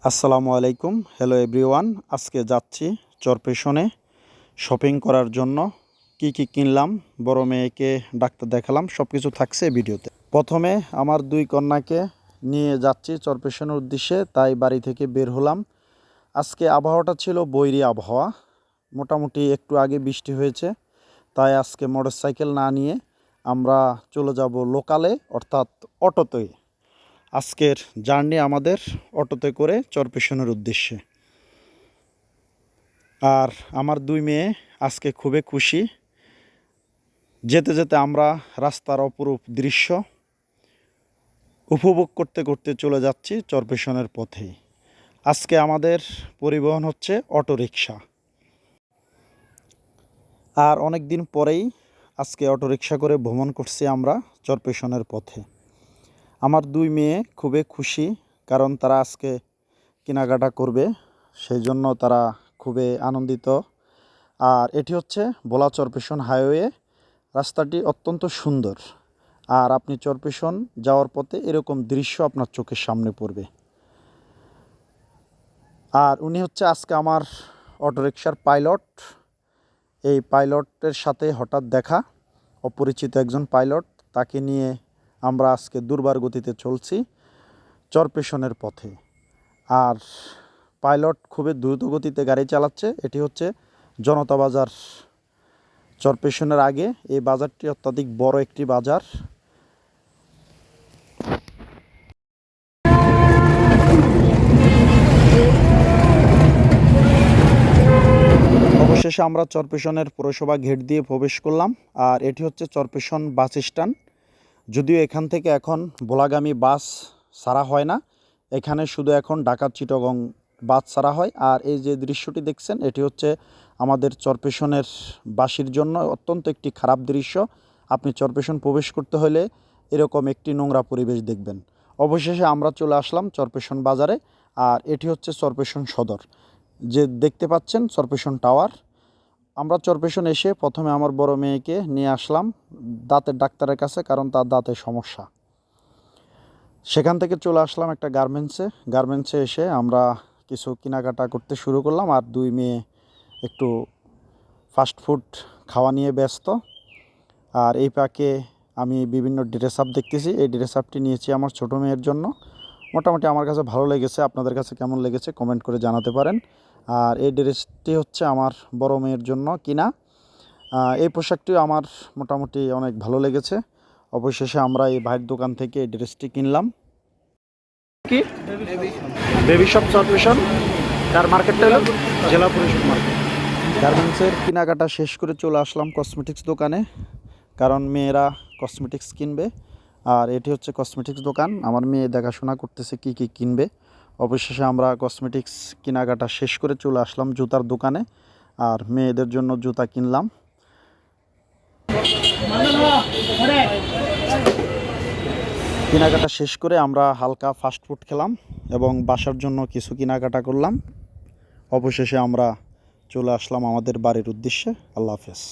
আসসালামু আলাইকুম, hello everyone. আজকে যাচ্ছি চরপেশনে শপিং করার জন্য। কি কি কিনলাম, বড় মেয়েকে ডাক্তার দেখালাম, সব কিছু থাকছে ভিডিওতে। প্রথমে আমার দুই কন্যাকে নিয়ে যাচ্ছি চরপেশনের উদ্দেশ্যে, তাই বাড়ি থেকে বের হলাম। আজকে আবহাওয়াটা ছিল বৈরী আবহাওয়া, মোটামুটি একটু আগে বৃষ্টি হয়েছে, তাই আজকে মোটরসাইকেল না নিয়ে আমরা চলে যাব লোকালে, অর্থাৎ অটোতে। আজকের জার্নি আমাদের অটোতে করে চরপেশনের উদ্দেশ্যে। আর আমার দুই মেয়ে আজকে খুবই খুশি। যেতে যেতে আমরা রাস্তার অপরূপ দৃশ্য উপভোগ করতে করতে চলে যাচ্ছি চরপেশনের পথেই। আজকে আমাদের পরিবহন হচ্ছে অটোরিকশা। আর অনেক দিন পরেই আজকে অটোরিকশা করে ভ্রমণ করছি আমরা চরপেশনের পথে। আমার দুই মেয়ে খুবই খুশি, কারণ তারা আজকে কেনাকাটা করবে, সেই জন্য তারা খুবই আনন্দিত। আর এটি হচ্ছে ভোলা চরপেশন হাইওয়ে। রাস্তাটি অত্যন্ত সুন্দর, আর আপনি চরপেশন যাওয়ার পথে এরকম দৃশ্য আপনার চোখের সামনে পড়বে। আর উনি হচ্ছে আজকে আমার অটোরিকশার পাইলট। এই পাইলটের সাথে হঠাৎ দেখা, অপরিচিত একজন পাইলট, তাকে নিয়ে আমরা আজকে দুর্বার গতিতে চলছি চরপেশনের পথে। আর পাইলট খুবই দ্রুত গতিতে গাড়ি চালাচ্ছে। এটি হচ্ছে জনতা বাজার, চরপেশনের আগে। এই বাজারটি অত্যাধিক বড় একটি বাজার। অবশেষে আমরা চরপেশনের পৌরসভা গেট দিয়ে প্রবেশ করলাম। আর এটি হচ্ছে চরপেশন বাস স্ট্যান্ড। যদিও এখান থেকে এখন ভোলাগামী বাস ছাড়া হয় না, এখানে শুধু এখন ঢাকা চিটাগং বাস ছাড়া হয়। আর এই যে দৃশ্যটি দেখছেন, এটি হচ্ছে আমাদের চরপেশনের বাসীর জন্য অত্যন্ত একটি খারাপ দৃশ্য। আপনি চরপেশন প্রবেশ করতে হলে এরকম একটি নোংরা পরিবেশ দেখবেন। অবশেষে আমরা চলে আসলাম চরপেশন বাজারে। আর এটি হচ্ছে চরপেশন সদর, যে দেখতে পাচ্ছেন চরপেশন টাওয়ার। আমরা চরপেশন এসে প্রথমে আমার বড় মেয়েকে নিয়ে আসলাম দাঁতের ডাক্তারের কাছে, কারণ তার দাঁতের সমস্যা। সেখান থেকে চলে আসলাম একটা গার্মেন্টসে এসে আমরা কিছু কেনাকাটা করতে শুরু করলাম। আর দুই মেয়ে একটু ফাস্টফুড খাওয়া নিয়ে ব্যস্ত। আর এই পাকে আমি বিভিন্ন ড্রেস আপ দেখতেছি। এই ড্রেস আপটি নিয়েছি আমার ছোটো মেয়ের জন্য। মোটামুটি আমার কাছে ভালো লেগেছে, আপনাদের কাছে কেমন লেগেছে কমেন্ট করে জানাতে পারেন। আর এই ড্রেসটি হচ্ছে আমার বড় মেয়ের জন্য কিনা। এই পোশাকটিও আমার মোটামুটি অনেক ভালো লেগেছে। অবশেষে আমরা এই ভাইয়ের দোকান থেকে এই ড্রেসটি কিনলাম। কি বেবি শপ চরপেশন, তার মার্কেটটা হলো জেলা পরিষদ মার্কেট। গার্মেন্টসের কেনাকাটা শেষ করে চলে আসলাম কসমেটিক্স দোকানে, কারণ মেয়েরা কসমেটিক্স কিনবে। আর এটি হচ্ছে কসমেটিক্স দোকান। আমার মেয়ে দেখাশোনা করতেছে কি কি কিনবে। অবশেষে আমরা কসমেটিক্স কেনাকাটা শেষ করে চলে আসলাম জুতার দোকানে, আর মেয়েদের জন্য জুতা কিনলাম। কেনাকাটা শেষ করে আমরা হালকা ফাস্টফুড খেলাম এবং বাসার জন্য কিছু কেনাকাটা করলাম। অবশেষে আমরা চলে আসলাম আমাদের বাড়ির উদ্দেশ্যে। আল্লাহ হাফেজ।